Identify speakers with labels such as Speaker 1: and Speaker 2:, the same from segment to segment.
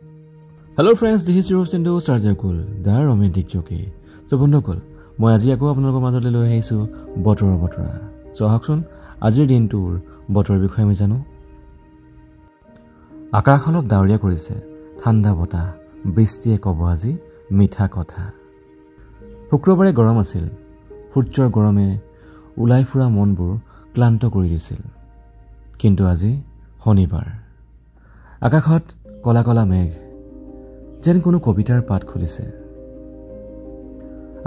Speaker 1: Hello friends, this is your host and host Arjay Kul, the romantic jockey. So বন্ধুসকল, মই আজি আকৌ আপোনালোকৰ মাজলৈ লৈ আহিছো বতৰৰ বতৰা। So আহকচোন আজিৰ দিনটোৰ বতৰৰ বিষয়ে আমি জানো। আকাশ অলপ ডাৱৰীয়া কৰিছে, ঠাণ্ডা বতাহ, বৃষ্টিয়ে ক'ব আজি মিঠা কথা। শুক্ৰবাৰে গৰম আছিল, সূৰ্যৰ গৰমে ওলাই ফুৰা মনবোৰ ক্লান্ত কৰি দিছিল। কিন্তু আজি শনিবাৰ, আকাশত কলা কলা মেঘ, যেন কোনো কবিতাৰ পাত খুলিছে।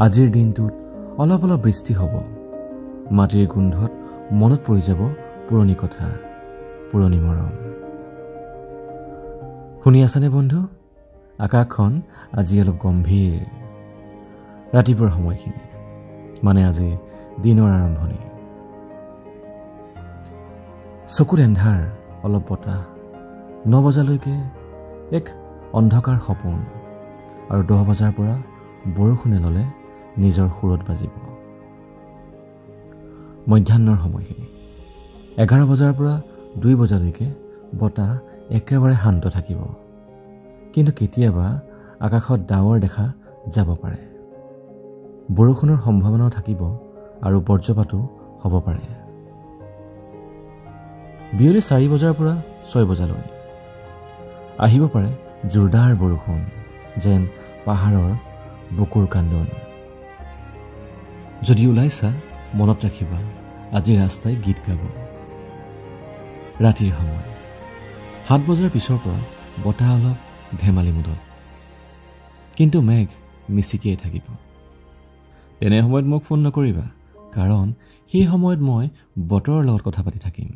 Speaker 1: আজিৰ দিনটোত অলপ অলপ বৃষ্টি হ'ব, মাটিৰ গোন্ধত মনত পৰি যাব পুৰণি কথা, পুৰণি মৰম। শুনি আছানে বন্ধু? আকাশখন আজি অলপ গম্ভীৰ। ৰাতিপুৱাৰ সময়খিনি, মানে আজি দিনৰ আৰম্ভণি। চকুত এন্ধাৰ, অলপ বতাহ, 9 বজালৈকে এক অন্ধকাৰ সপোন, আৰু 10 বজাৰ পৰা বৰষুণে ল'লে নিজৰ সুৰত বাজিব। মধ্যাহ্নৰ সময়খিনি, 11 বজাৰ পৰা 2 বজালৈকে বতাহ একেবাৰে শান্ত থাকিব, কিন্তু কেতিয়াবা আকাশত ডাৱৰ দেখা যাব পাৰে। বৰষুণৰ সম্ভাৱনাও থাকিব আৰু বজ্ৰপাতো হ'ব পাৰে। বিয়লি 4 বজাৰ পৰা 6 বজালৈ আহিব পাৰে জোৰদাৰ বৰষুণ, যেন পাহাৰৰ বুকুৰ কান্দোন। যদি ওলাইছা মনত ৰাখিবা, আজি ৰাস্তাই গীত গাব। ৰাতিৰ সময়, 7 বজাৰ পিছৰ পৰা বতাহ অলপ ধেমালি মুদত, কিন্তু মেঘ মিচিকিয়াই থাকিব। তেনে সময়ত মোক ফোন নকৰিবা, কাৰণ সেই সময়ত মই বতৰৰ লগত কথা পাতি থাকিম।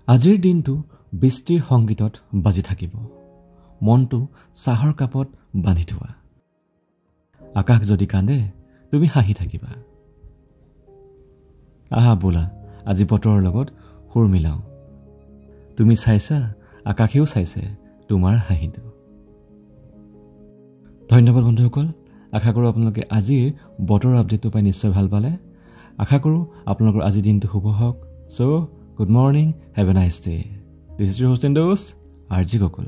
Speaker 1: আজিৰ দিনটো বৃষ্টিৰ সংগীতত বাজি থাকিব, মনটো চাহৰ কাপত বান্ধি থোৱা। আকাশ যদি কান্দে, তুমি হাঁহি থাকিবা। আহা বোলা আজি বতৰৰ লগত সুৰ মিলাও। তুমি চাইছা, আকাশেও চাইছে তোমাৰ হাঁহিটো। ধন্যবাদ বন্ধুসকল। আশা কৰোঁ আপোনালোকে আজিৰ বতৰৰ আপডেটটো পাই নিশ্চয় ভাল পালে। আশা কৰোঁ আপোনালোকৰ আজিৰ দিনটো শুভ হওক। So' good morning, have a nice day. This is your host and host, RJ Gokul.